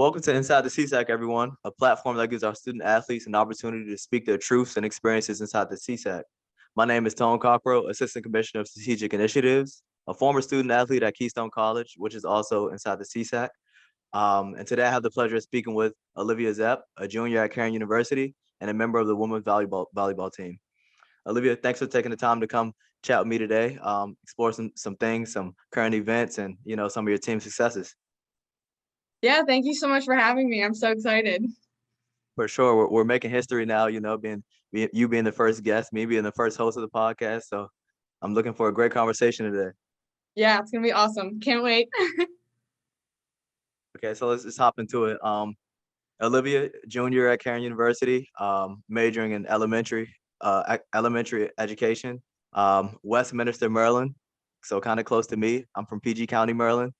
Welcome to Inside the CSAC, everyone, a platform that gives our student athletes an opportunity to speak their truths and experiences inside the CSAC. My name is Tone Cockrow, Assistant Commissioner of Strategic Initiatives, a former student athlete at Keystone College, which is also inside the CSAC. And today I have the pleasure of speaking with Olivia Zepp, a junior at Cairn University and a member of the women's volleyball team. Olivia, thanks for taking the time to come chat with me today, explore some things, some current events, and some of your team successes. Yeah, thank you so much for having me. I'm so excited. For sure, we're making history now. Being you being the first guest, me being the first host of the podcast. So I'm looking for a great conversation today. Yeah, it's gonna be awesome. Can't wait. Okay, so let's just hop into it. Olivia, junior at Cairn University, majoring in elementary education, Westminster, Maryland. So kind of close to me. I'm from PG County, Maryland.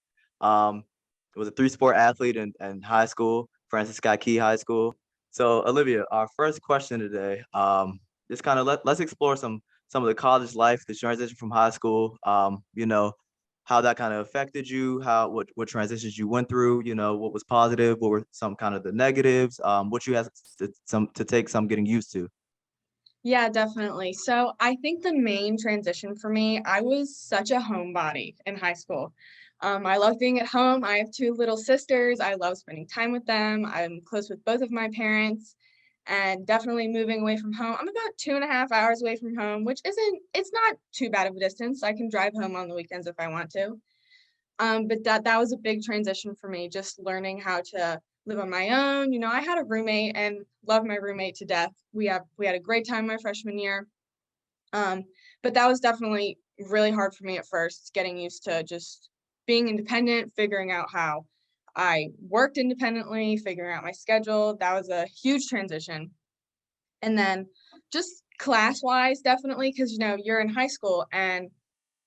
Was a 3-sport athlete in high school, Francis Scott Key High School. So Olivia, our first question today, just kind of let's explore some of the college life, the transition from high school, how that kind of affected you, what transitions you went through, what was positive, what were some kind of the negatives, what you had to take some getting used to. Yeah, definitely. So I think the main transition for me, I was such a homebody in high school. I love being at home. I have 2 little sisters. I love spending time with them. I'm close with both of my parents, and definitely moving away from home. I'm about 2.5 hours away from home, which it's not too bad of a distance. I can drive home on the weekends if I want to. But that was a big transition for me, just learning how to live on my own. I had a roommate and loved my roommate to death. We had a great time my freshman year. But that was definitely really hard for me at first, getting used to just being independent, figuring out how I worked independently, figuring out my schedule. That was a huge transition. And then just class-wise, definitely, because you're in high school and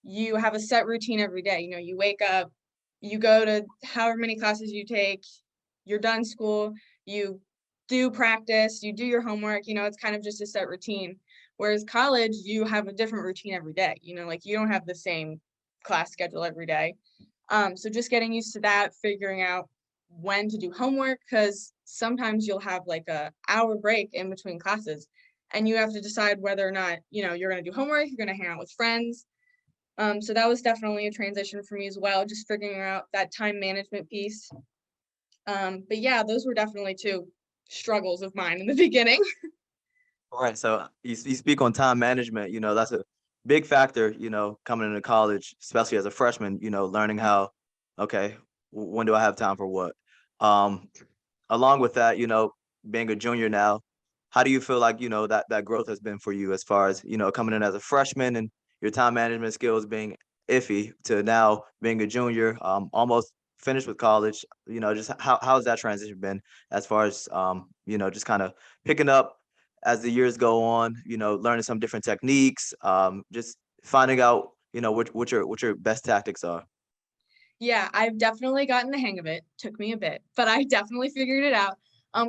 you have a set routine every day. You wake up, you go to however many classes you take, you're done school, you do practice, you do your homework, it's kind of just a set routine. Whereas college, you have a different routine every day, like you don't have the same class schedule every day. So just getting used to that, figuring out when to do homework, because sometimes you'll have like a hour break in between classes and you have to decide whether or not, you're going to do homework, you're going to hang out with friends. So that was definitely a transition for me as well, just figuring out that time management piece. But yeah, those were definitely 2 struggles of mine in the beginning. All right, so you speak on time management. That's a big factor. Coming into college, especially as a freshman. Learning how, okay, when do I have time for what? Um, Along with that, being a junior now, how do you feel like that growth has been for you as far as coming in as a freshman and your time management skills being iffy to now being a junior, almost finished with college? Just how's that transition been as far as just kind of picking up as the years go on, learning some different techniques, just finding out, what your best tactics are. Yeah, I've definitely gotten the hang of it. Took me a bit, but I definitely figured it out.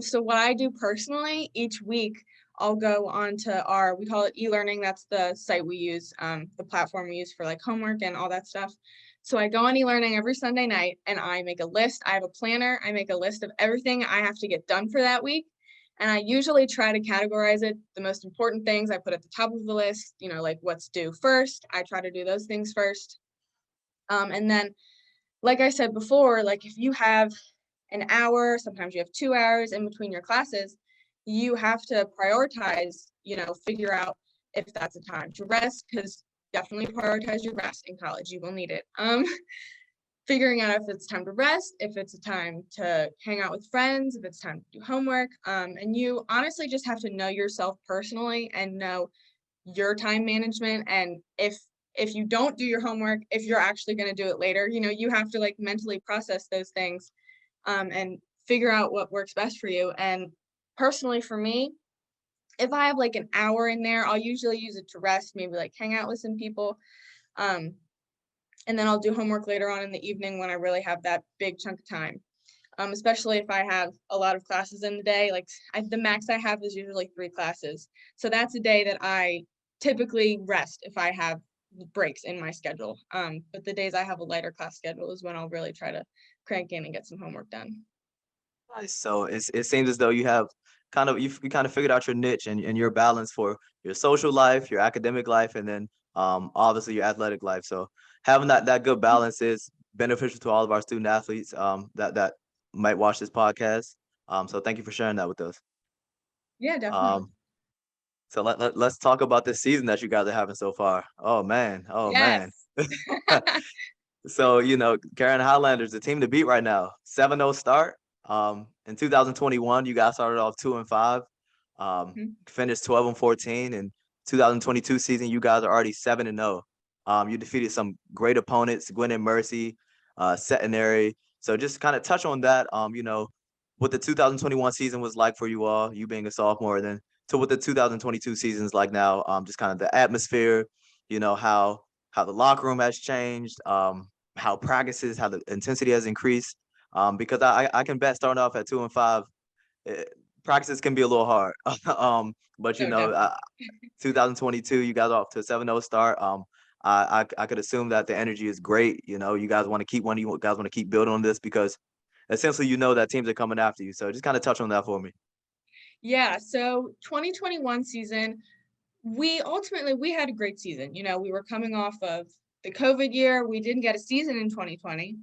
So what I do personally, each week I'll go on to we call it e-learning. That's the site we use, the platform we use for like homework and all that stuff. So I go on e-learning every Sunday night and I make a list. I have a planner. I make a list of everything I have to get done for that week. And I usually try to categorize it. The most important things I put at the top of the list, like what's due first. I try to do those things first. And then like I said before, like if you have an hour, sometimes you have 2 hours in between your classes, you have to prioritize, figure out if that's a time to rest, because definitely prioritize your rest in college. You will need it. Figuring out if it's time to rest, if it's a time to hang out with friends, if it's time to do homework. And you honestly just have to know yourself personally and know your time management. And if you don't do your homework, if you're actually going to do it later, you have to like mentally process those things, and figure out what works best for you. And personally for me, if I have like an hour in there, I'll usually use it to rest, maybe like hang out with some people. And then I'll do homework later on in the evening when I really have that big chunk of time. Especially if I have a lot of classes in the day. Like the max I have is usually 3 classes. So that's a day that I typically rest if I have breaks in my schedule. But the days I have a lighter class schedule is when I'll really try to crank in and get some homework done. Nice. So it seems as though you have you kind of figured out your niche and your balance for your social life, your academic life, and then obviously your athletic life. So having that good balance is beneficial to all of our student athletes that might watch this podcast. So thank you for sharing that with us. Yeah, definitely. Um, so let's talk about this season that you guys are having so far. Oh man, oh man. Yes. So, Carolina Highlanders, the team to beat right now, 7-0 start. In 2021, you guys started off 2-5, Mhm. finished 12-14. In 2022 season, you guys are already 7-0. You defeated some great opponents, Gwen and Mercy, Centenary. So just kind of touch on that, what the 2021 season was like for you all, you being a sophomore, then to what the 2022 season is like now, just kind of the atmosphere, how the locker room has changed, how practices, how the intensity has increased. Because I can bet starting off at 2-5, eh, practices can be a little hard. But Oh, definitely. 2022, you guys are off to a 7-0 start. I could assume that the energy is great. You guys want to keep one. You guys want to keep building on this because essentially that teams are coming after you. So just kind of touch on that for me. Yeah, so 2021 season, we had a great season. We were coming off of the COVID year. We didn't get a season in 2020.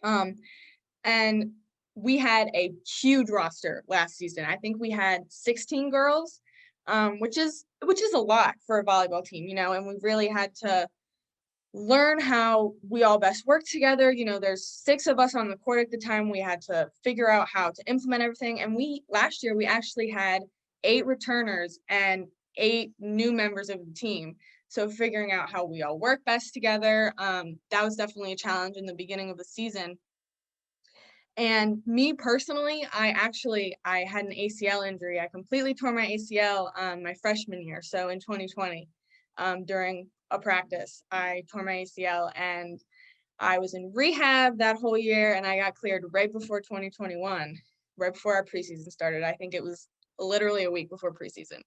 Um, and we had a huge roster last season. I think we had 16 girls, which is a lot for a volleyball team, and we really had to learn how we all best work together. There's 6 of us on the court at the time. We had to figure out how to implement everything. And last year we actually had 8 returners and 8 new members of the team. So figuring out how we all work best together, that was definitely a challenge in the beginning of the season. And me personally, I had an ACL injury. I completely tore my ACL my freshman year. So in 2020, during a practice, I tore my ACL and I was in rehab that whole year, and I got cleared right before 2021, right before our preseason started. I think it was literally a week before preseason.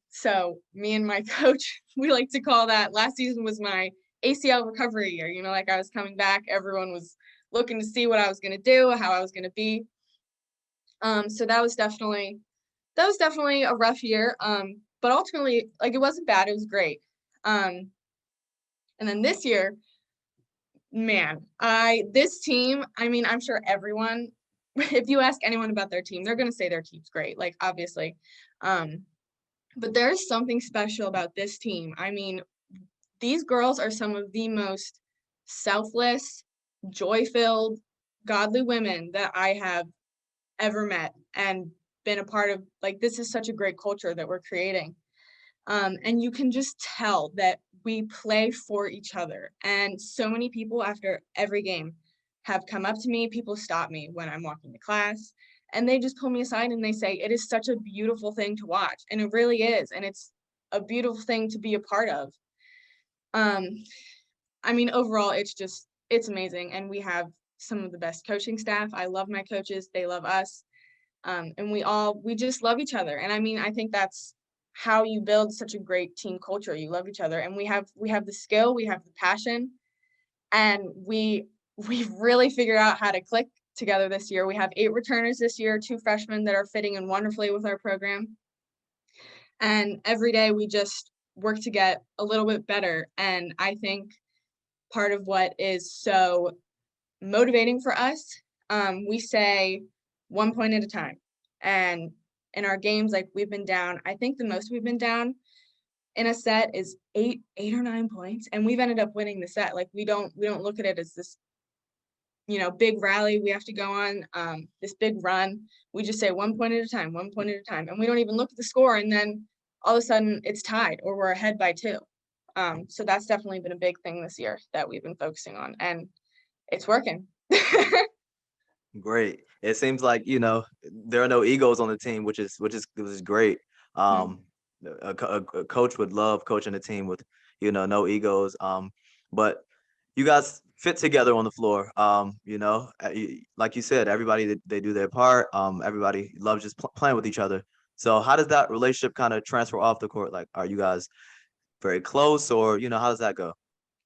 So me and my coach, we like to call that last season was my ACL recovery year. Like I was coming back, everyone was looking to see what I was going to do, how I was going to be. So that was definitely a rough year. But ultimately, like, it wasn't bad. It was great. And then this year, man, this team, I mean, I'm sure everyone, if you ask anyone about their team, they're going to say their team's great, like, obviously. Um, but there's something special about this team. I mean, these girls are some of the most selfless, joy-filled, godly women that I have ever met and been a part of. Like, this is such a great culture that we're creating. And you can just tell that we play for each other. And so many people after every game have come up to me. People stop me when I'm walking to class, and they just pull me aside and they say, it is such a beautiful thing to watch. And it really is. And it's a beautiful thing to be a part of. Um, I mean, overall, it's amazing. And we have some of the best coaching staff. I love my coaches. They love us. And we just love each other. And I mean, I think that's how you build such a great team culture. You love each other, and we have the skill, we have the passion, and we've really figured out how to click together this year. We have 8 returners this year, 2 freshmen that are fitting in wonderfully with our program. And every day we just work to get a little bit better. And I think part of what is so motivating for us, we say 1 point at a time. And in our games, like, we've been down, I think the most we've been down in a set is 8 or 9 points, and we've ended up winning the set. Like, we don't look at it as this, big rally we have to go on, this big run. We just say 1 point at a time, 1 point at a time, and we don't even look at the score. And then all of a sudden it's tied or we're ahead by 2. So that's definitely been a big thing this year that we've been focusing on, and it's working. Great. It seems like, there are no egos on the team, which is great. Mhm. Um, a coach would love coaching a team with, no egos. But you guys fit together on the floor. Like you said, everybody they do their part. Everybody loves just playing with each other. So how does that relationship kind of transfer off the court? Like, are you guys very close, or how does that go?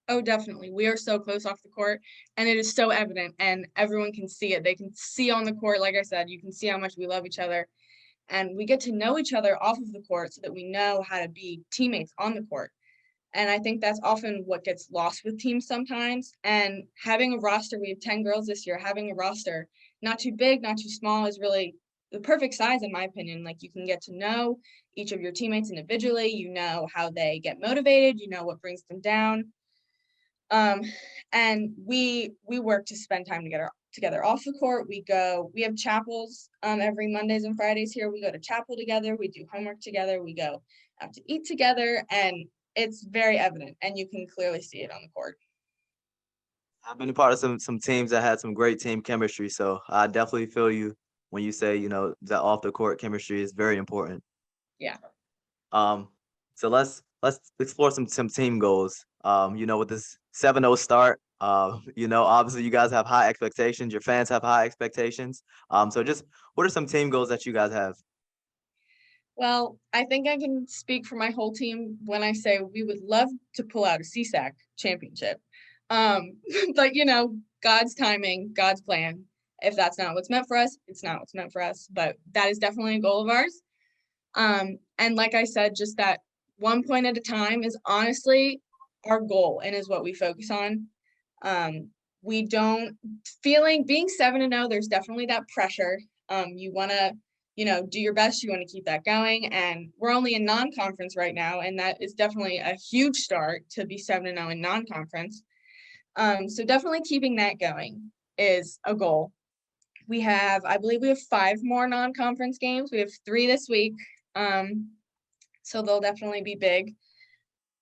Oh, definitely. We are so close off the court, and it is so evident, and everyone can see it. They can see on the court, like I said, you can see how much we love each other, and we get to know each other off of the court so that we know how to be teammates on the court. And I think that's often what gets lost with teams sometimes. And having a roster, we have 10 girls this year, having a roster, not too big, not too small, is really the perfect size, in my opinion. Like, you can get to know each of your teammates individually, you know how they get motivated, you know what brings them down. Um, and we work to spend time together off the court. We have chapels every Mondays and Fridays here. We go to chapel together, we do homework together, we go out to eat together, and it's very evident, and you can clearly see it on the court. I've been a part of some teams that had some great team chemistry, so I definitely feel you when you say, that off the court chemistry is very important. Yeah. Um, so let's explore some team goals. With this 7-0 start, obviously you guys have high expectations, your fans have high expectations. So just what are some team goals that you guys have? Well, I think I can speak for my whole team when I say we would love to pull out a CSAC championship. Um, but God's timing, God's plan. If that's not what's meant for us, it's not what's meant for us. But that is definitely a goal of ours. And like I said, just that 1 point at a time is honestly our goal and is what we focus on. We don't being 7-0, there's definitely that pressure. You want to, do your best. You want to keep that going. And we're only in non-conference right now. And that is definitely a huge start to be 7-0 in non-conference. So definitely keeping that going is a goal. I believe we have 5 more non-conference games. We have 3 this week. So they'll definitely be big.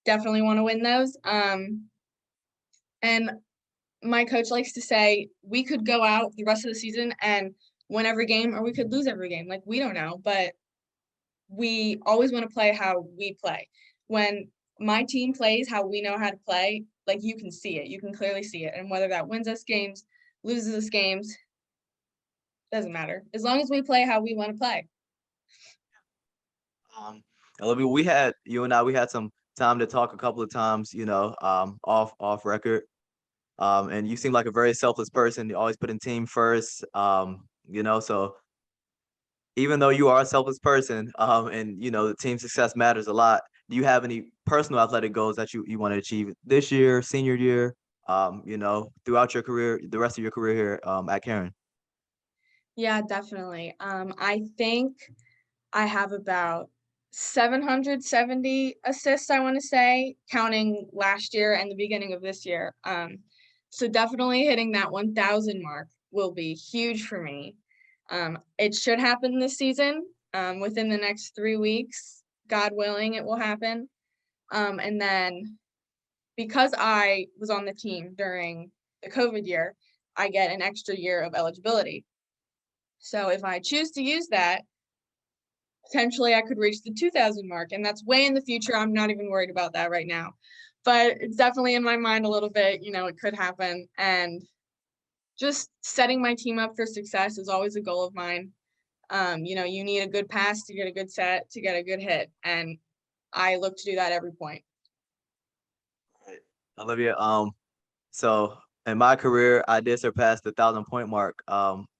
Definitely want to win those. And my coach likes to say we could go out the rest of the season and win every game, or we could lose every game. Like, we don't know, but we always want to play how we play. When my team plays how we know how to play, like, you can see it. You can clearly see it. And whether that wins us games, loses us games, doesn't matter. As long as we play how we want to play. Olivia, you and I, we had some time to talk a couple of times, off record. And you seem like a very selfless person. You always put in team first. So even though you are a selfless person, and the team success matters a lot, do you have any personal athletic goals that you want to achieve this year, senior year, throughout your career, the rest of your career here at Cairn? Yeah, definitely. I think I have about 770 assists, I want to say, counting last year and the beginning of this year. So definitely hitting that 1,000 mark will be huge for me. It should happen this season, within the next 3 weeks. God willing, it will happen. And then because I was on the team during the COVID year, I get an extra year of eligibility. So if I choose to use that, potentially I could reach the 2,000 mark, and that's way in the future. I'm not even worried about that right now, but it's definitely in my mind a little bit. It could happen, and just setting my team up for success is always a goal of mine. You need a good pass to get a good set, to get a good hit, and I look to do that every point. Olivia, so in my career, I did surpass the 1,000 point mark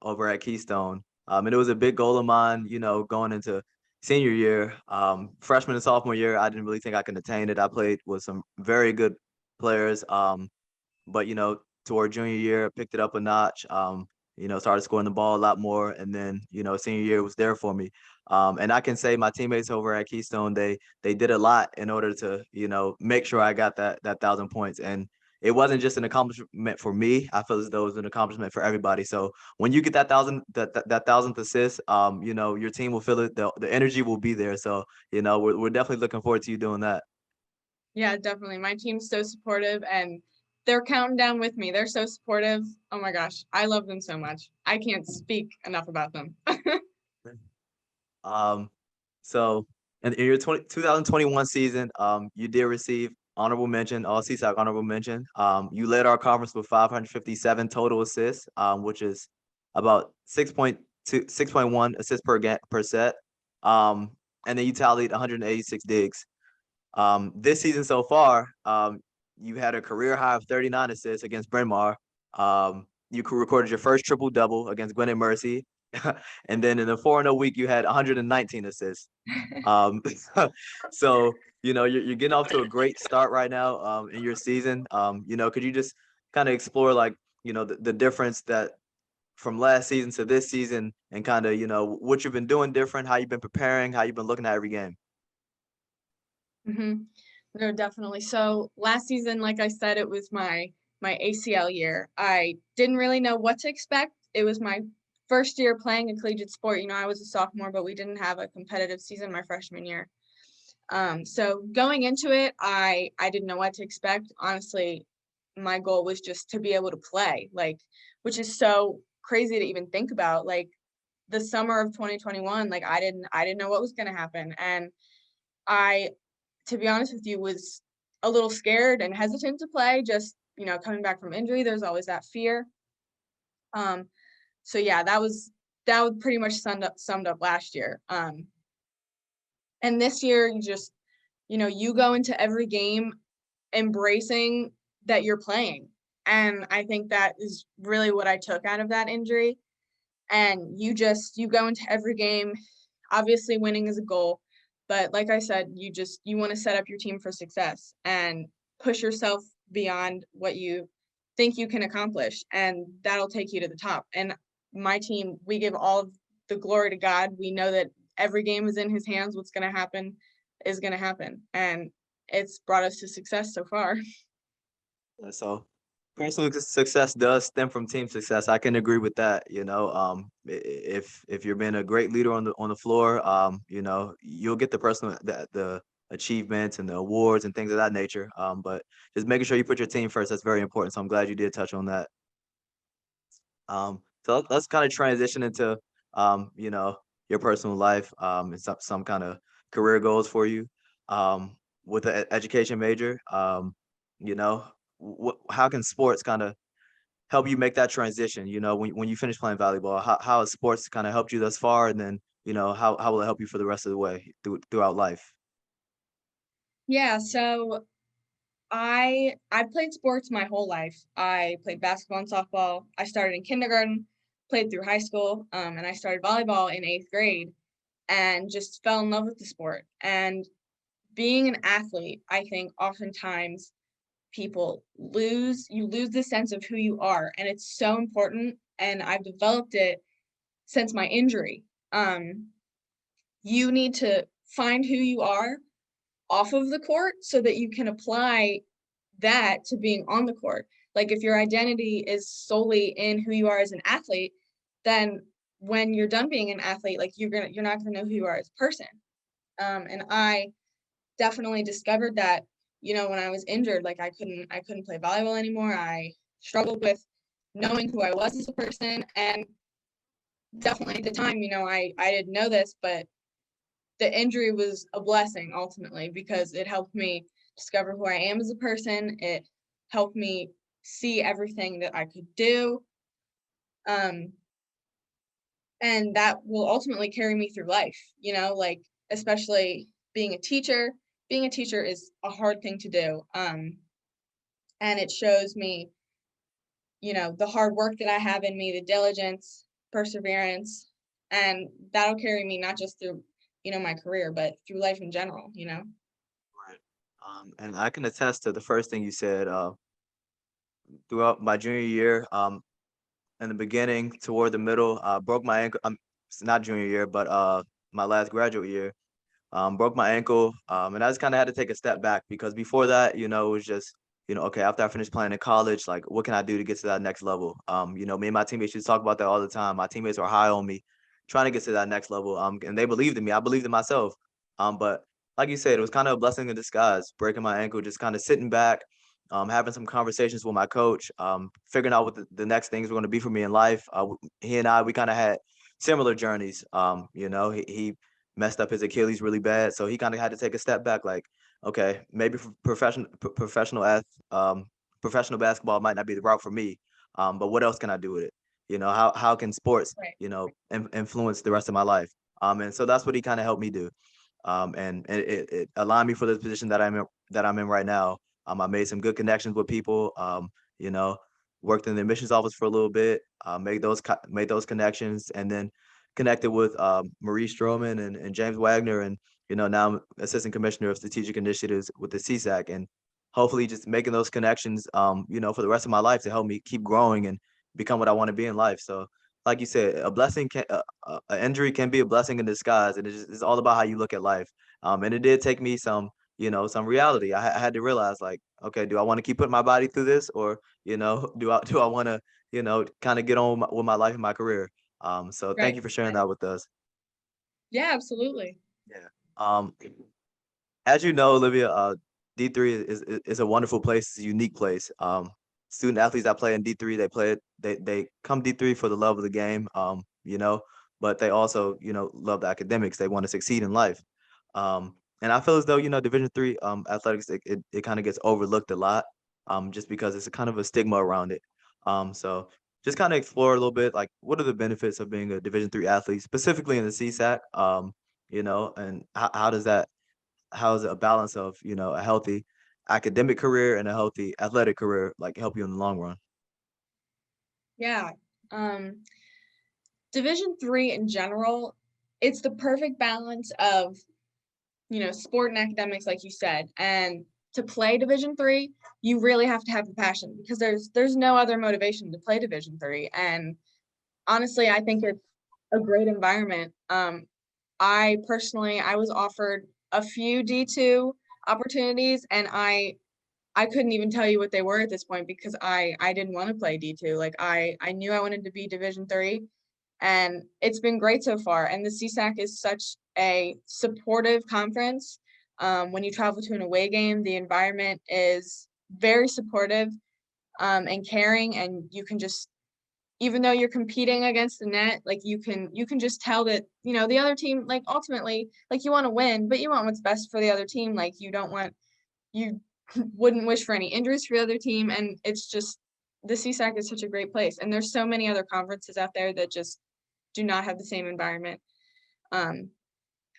over at Keystone. And it was a big goal of mine, going into senior year. Freshman and sophomore year, I didn't really think I could attain it. I played with some very good players. But toward junior year, picked it up a notch. Started scoring the ball a lot more, and then senior year was there for me. And I can say my teammates over at Keystone, they did a lot in order to make sure I got that 1,000 points. And it wasn't just an accomplishment for me. I feel as though it was an accomplishment for everybody. So when you get that 1,000th assist, your team will feel it. The energy will be there. So we're definitely looking forward to you doing that. Yeah, definitely. My team's so supportive, and they're counting down with me. They're so supportive. Oh my gosh, I love them so much. I can't speak enough about them. Um, so in your 2021 season, you did receive honorable mention, all CSAC honorable mention. You led our conference with 557 total assists, which is about 6.1 assists per set. And then you tallied 186 digs. This season so far, you had a career high of 39 assists against Bryn Mawr. You recorded your first triple double against Gwinnett Mercy, and then in the 4-0 week you had 119 assists. Um, so you're getting off to a great start right now in your season. Could you just kind of explore like the difference that from last season to this season, and kind of what you've been doing different, how you've been preparing, how you've been looking at every game? hmm No, definitely. So last season, like I said, it was my ACL year. I didn't really know what to expect. It was my first year playing a collegiate sport. I was a sophomore, but we didn't have a competitive season my freshman year. So going into it, I didn't know what to expect. Honestly, my goal was just to be able to play, like, which is so crazy to even think about. Like the summer of 2021, like I didn't know what was going to happen, and I, to be honest with you, was a little scared and hesitant to play. Just coming back from injury, there's always that fear. Um, so yeah, that was pretty much summed up last year. And this year, you go into every game embracing that you're playing. And I think that is really what I took out of that injury. And you go into every game, obviously winning is a goal, but like I said, you want to set up your team for success and push yourself beyond what you think you can accomplish, and that'll take you to the top. And my team, we give all of the glory to God. We know that every game is in his hands. What's going to happen is going to happen, and it's brought us to success so far. So personal success does stem from team success. I can agree with that. If you're being a great leader on the floor, you'll get the personal the achievements and the awards and things of that nature. But just making sure you put your team first, that's very important. So I'm glad you did touch on that. So let's kind of transition into your personal life, and some kind of career goals for you. With an education major, you know, how can sports kind of help you make that transition? When you finish playing volleyball, how has sports kind of helped you thus far, and then how will it help you for the rest of the way throughout life? Yeah, so I played sports my whole life. I played basketball and softball. I started in kindergarten, played through high school, and I started volleyball in eighth grade, and just fell in love with the sport. And being an athlete, I think oftentimes you lose the sense of who you are, and it's so important. And I've developed it since my injury. Um, you need to find who you are off of the court so that you can apply that to being on the court. Like if your identity is solely in who you are as an athlete, then when you're done being an athlete, like you're not gonna know who you are as a person. And I definitely discovered that, when I was injured, like I couldn't play volleyball anymore. I struggled with knowing who I was as a person, and definitely at the time, I didn't know this, but the injury was a blessing ultimately because it helped me discover who I am as a person. It helped me see everything that I could do. Um, and that will ultimately carry me through life, like especially being a teacher. Being a teacher is a hard thing to do. And it shows me, the hard work that I have in me, the diligence, perseverance, and that'll carry me not just through, my career, but through life in general. Right. And I can attest to the first thing you said. Throughout my junior year, in the beginning toward the middle, broke my ankle. It's not junior year, but my last graduate year, broke my ankle. And I just kind of had to take a step back because before that, it was just, okay, after I finished playing in college, like what can I do to get to that next level? Me and my teammates used to talk about that all the time. My teammates were high on me, trying to get to that next level. And they believed in me. I believed in myself. But like you said, it was kind of a blessing in disguise, breaking my ankle, just kind of sitting back, having some conversations with my coach, figuring out what the next things were going to be for me in life. He and I, we kind of had similar journeys. He messed up his Achilles really bad, so he kind of had to take a step back. Like, okay, maybe professional basketball might not be the route for me, but what else can I do with it? How can sports, Right. influence the rest of my life? And so that's what he kind of helped me do, and it aligned me for the position that I'm in right now. I made some good connections with people. You know, worked in the admissions office for a little bit, made those connections, and then connected with Marie Stroman and James Wagner, and now I'm assistant commissioner of strategic initiatives with the CSAC, and hopefully just making those connections, for the rest of my life to help me keep growing and become what I want to be in life. So, like you said, an injury can be a blessing in disguise, and it's all about how you look at life. And it did take me some reality. I had to realize, like, okay, do I want to keep putting my body through this, or do I want to kind of get on with my life and my career? So thank Right. you for sharing that with us. Yeah, absolutely. Yeah. Um, as you know, Olivia, D3 is a wonderful place. It's a unique place. Student athletes that play in D3, they come D3 for the love of the game. But they also love the academics. They want to succeed in life. And I feel as though Division 3 athletics, it kind of gets overlooked a lot, just because it's a kind of a stigma around it. So just kind of explore a little bit, like, what are the benefits of being a Division 3 athlete, specifically in the CSAC. And how is a balance of a healthy academic career and a healthy athletic career like help you in the long run? Yeah. Um, Division 3 in general, it's the perfect balance of, sport and academics, like you said. And to play Division 3, you really have to have the passion, because there's no other motivation to play Division 3. And honestly, I think it's a great environment. I personally, I was offered a few D2 opportunities, and I couldn't even tell you what they were at this point, because I didn't want to play D2. Like, I knew I wanted to be Division 3, and it's been great so far. And the CSAC is such a supportive conference. When you travel to an away game, the environment is very supportive, and caring, and you can just, even though you're competing against the net, like, you can just tell that, the other team, like, ultimately, like, you want to win, but you want what's best for the other team. Like, you wouldn't wish for any injuries for the other team. And it's just, the CSAC is such a great place. And there's so many other conferences out there that just do not have the same environment, um,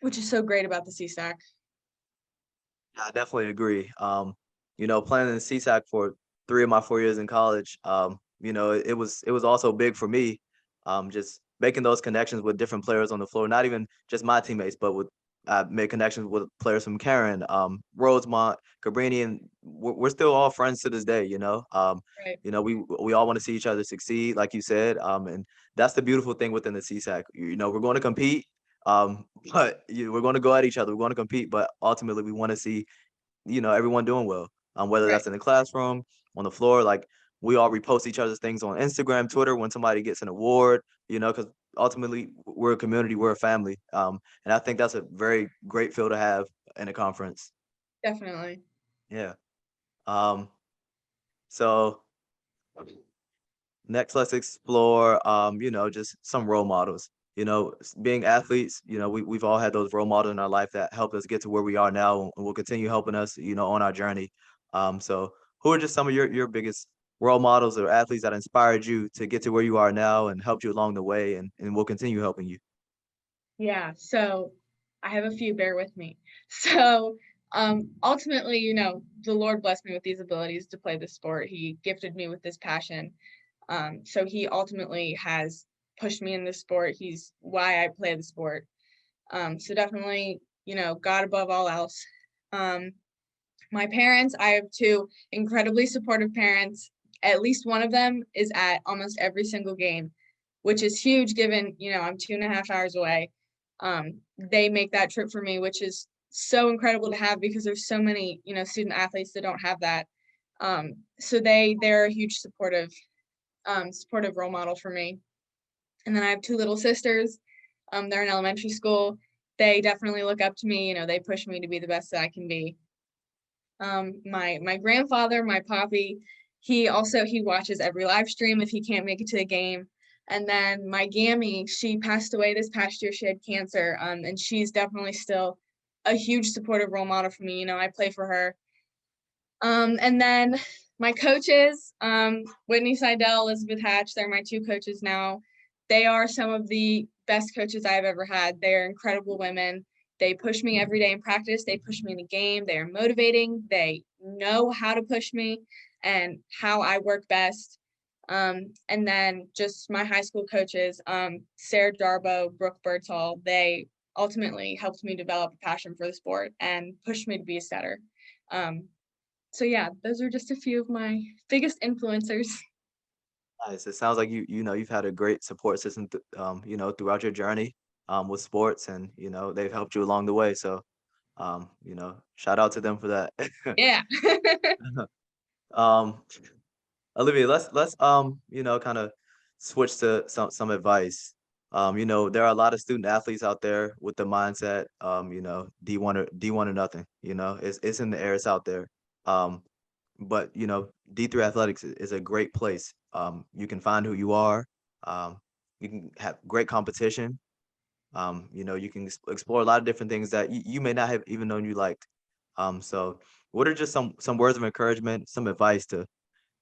which is so great about the CSAC. I definitely agree. Playing in the CSAC for 3 of my 4 years in college, it was also big for me. Just making those connections with different players on the floor, not even just my teammates, but I made connections with players from Cairn, Rosemont, Cabrini, and we're still all friends to this day. Right. We all want to see each other succeed, like you said. And that's the beautiful thing within the CSAC. We're going to compete, but we're going to go at each other. We're going to compete, but ultimately we want to see everyone doing well. Whether Right. that's in the classroom, on the floor, like, we all repost each other's things on Instagram, Twitter when somebody gets an award. Because ultimately we're a community, we're a family. And I think that's a very great feel to have in a conference. Definitely. Yeah. Um. So next, let's explore, just some role models. Being athletes, we've all had those role models in our life that helped us get to where we are now and will continue helping us, on our journey. So who are just some of your biggest role models or athletes that inspired you to get to where you are now and helped you along the way and will continue helping you? Yeah. So I have a few, bear with me. So, ultimately, the Lord blessed me with these abilities to play this sport. He gifted me with this passion. So he ultimately has pushed me in this sport. He's why I play the sport. So definitely, God above all else. Um, my parents, I have two incredibly supportive parents. At least one of them is at almost every single game, which is huge given, I'm 2.5 hours away. They make that trip for me, which is so incredible to have, because there's so many, student athletes that don't have that. So they're a huge supportive role model for me. And then I have two little sisters. They're in elementary school. They definitely look up to me. They push me to be the best that I can be. My grandfather, my poppy, he watches every live stream if he can't make it to the game. And then my Gammy, she passed away this past year. She had cancer, and she's definitely still a huge supportive role model for me. I play for her. And then my coaches, Whitney Seidel, Elizabeth Hatch, they're my two coaches now. They are some of the best coaches I've ever had. They're incredible women. They push me every day in practice. They push me in the game. They are motivating. They know how to push me and how I work best. And then just my high school coaches, Sarah Darbo, Brooke Birdsall, they ultimately helped me develop a passion for the sport and pushed me to be a setter. So yeah, those are just a few of my biggest influencers. Nice. It sounds like you've had a great support system, throughout your journey, with sports, and they've helped you along the way. So, shout out to them for that. Yeah. Um, Olivia, let's kind of switch to some advice. There are a lot of student athletes out there with the mindset, D1 or nothing. It's in the air, it's out there. Um, but D3 athletics is a great place. You can find who you are. Um, you can have great competition. You can explore a lot of different things that you may not have even known you liked. So what are just some words of encouragement, some advice to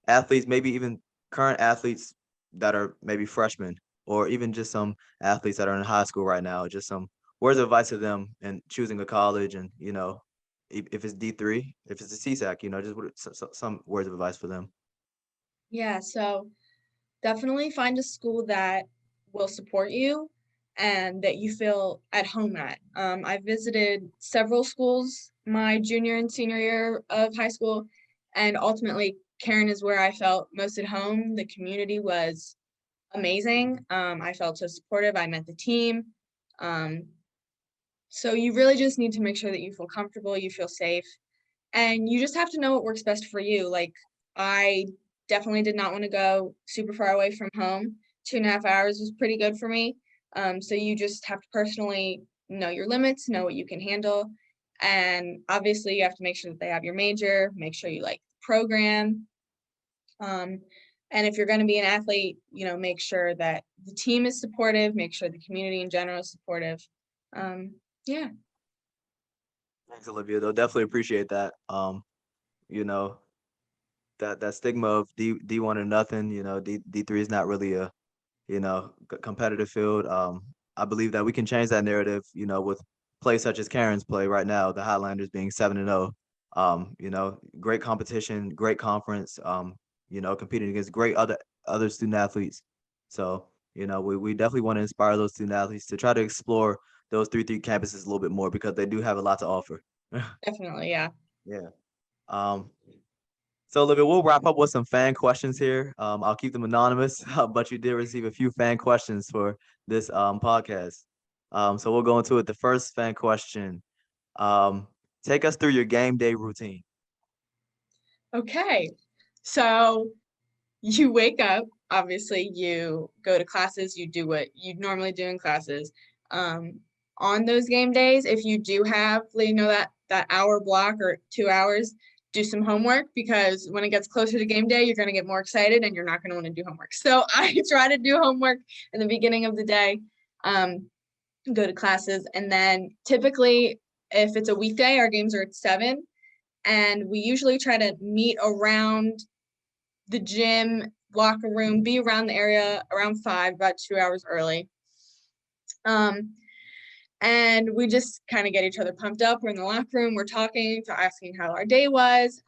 athletes, maybe even current athletes that are maybe freshmen, or even just some athletes that are in high school right now, just some words of advice to them in choosing a college, and if it's D3, if it's a CSAC, just some words of advice for them. Yeah, so definitely find a school that will support you and that you feel at home at. I visited several schools my junior and senior year of high school, and ultimately, Cairn is where I felt most at home. The community was amazing. I felt so supportive. I met the team. Um, so you really just need to make sure that you feel comfortable, you feel safe, and you just have to know what works best for you. Like, I definitely did not want to go super far away from home. 2.5 hours was pretty good for me. So you just have to personally know your limits, know what you can handle. And obviously, you have to make sure that they have your major, make sure you like the program. Um, and if you're going to be an athlete, make sure that the team is supportive, make sure the community in general is supportive. Yeah. Thanks, Olivia. They'll definitely appreciate that. You know, that stigma of D1 or nothing, D3 is not really a, competitive field. I believe that we can change that narrative, with plays such as Karen's play right now, the Highlanders being 7-0. Great competition, great conference, competing against great other student athletes. So, we definitely want to inspire those student athletes to try to explore those 3 campuses a little bit more, because they do have a lot to offer. Definitely, yeah. Yeah. Um, so, Olivia, we'll wrap up with some fan questions here. I'll keep them anonymous, but you did receive a few fan questions for this podcast. So we'll go into it. The first fan question: um, take us through your game day routine. Okay. So you wake up, obviously, you go to classes, you do what you normally do in classes. Um, on those game days, if you do have, that hour block or 2 hours, do some homework, because when it gets closer to game day, you're going to get more excited and you're not going to want to do homework. So I try to do homework in the beginning of the day, go to classes, and then typically, if it's a weekday, our games are at 7, and we usually try to meet around the gym, locker room, be around the area around 5, about 2 hours early. And we just kind of get each other pumped up. We're in the locker room, we're talking, asking how our day was,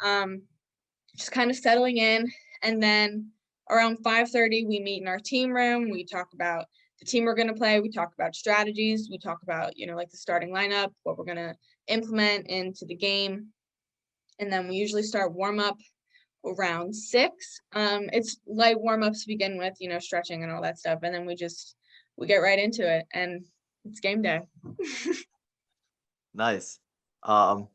just kind of settling in. And then around 5:30, we meet in our team room. We talk about the team we're going to play. We talk about strategies. We talk about, like the starting lineup, what we're going to implement into the game. And then we usually start warm up around 6. It's light warm-ups to begin with, stretching and all that stuff, and then we get right into it, and it's game day. Nice. Um,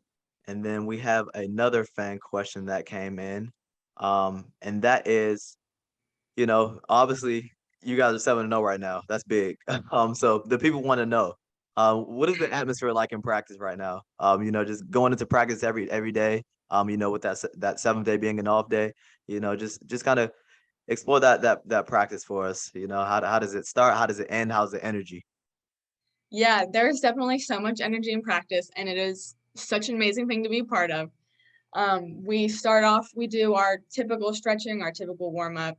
and then we have another fan question that came in, and that is, obviously you guys are 7-0 right now. That's big. So the people want to know, what is the atmosphere like in practice right now? Just going into practice every day. With that seventh day being an off day. Just kind of explore that practice for us. How does it start? How does it end? How's the energy? Yeah, there's definitely so much energy in practice, and it is such an amazing thing to be a part of. We start off, we do our typical stretching, our typical warm-up.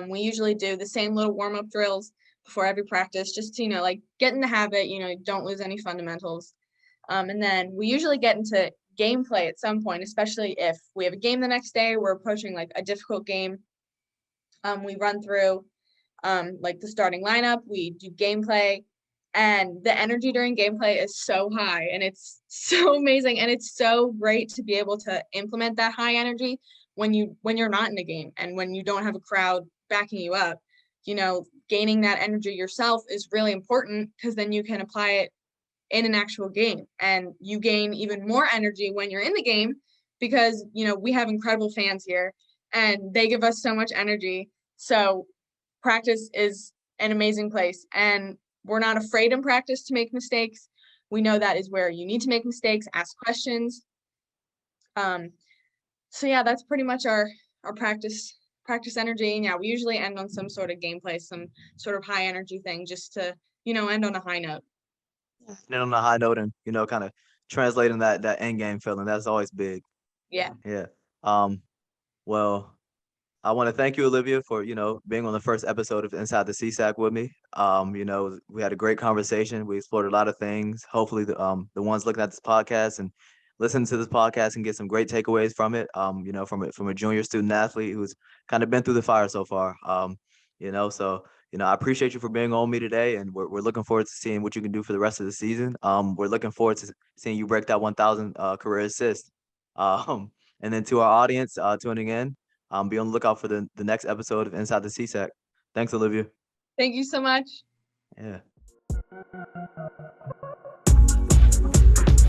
We usually do the same little warm-up drills before every practice, just to, like get in the habit, don't lose any fundamentals. And then we usually get into gameplay at some point, especially if we have a game the next day, we're approaching like a difficult game. We run through like the starting lineup, we do gameplay, and the energy during gameplay is so high and it's so amazing, and it's so great to be able to implement that high energy when you're not in the game and when you don't have a crowd backing you up. Gaining that energy yourself is really important, because then you can apply it in an actual game, and you gain even more energy when you're in the game, because we have incredible fans here and they give us so much energy. So practice is an amazing place, and we're not afraid in practice to make mistakes. We know that is where you need to make mistakes, ask questions. So yeah, that's pretty much our practice energy. And yeah, we usually end on some sort of gameplay, some sort of high energy thing, just to end on a high note. And then on a high note, and kind of translating that end game feeling, that's always big. Yeah. Yeah. Um, well, I want to thank you, Olivia, for being on the first episode of Inside the CSAC with me. We had a great conversation. We explored a lot of things. Hopefully, the ones looking at this podcast and listening to this podcast and get some great takeaways from it. From a junior student athlete who's kind of been through the fire so far. So I appreciate you for being on me today, and we're looking forward to seeing what you can do for the rest of the season. We're looking forward to seeing you break that 1,000 career assist. Um, and then to our audience tuning in. Be on the lookout for the next episode of Inside the CSAC. Thanks, Olivia. Thank you so much. Yeah.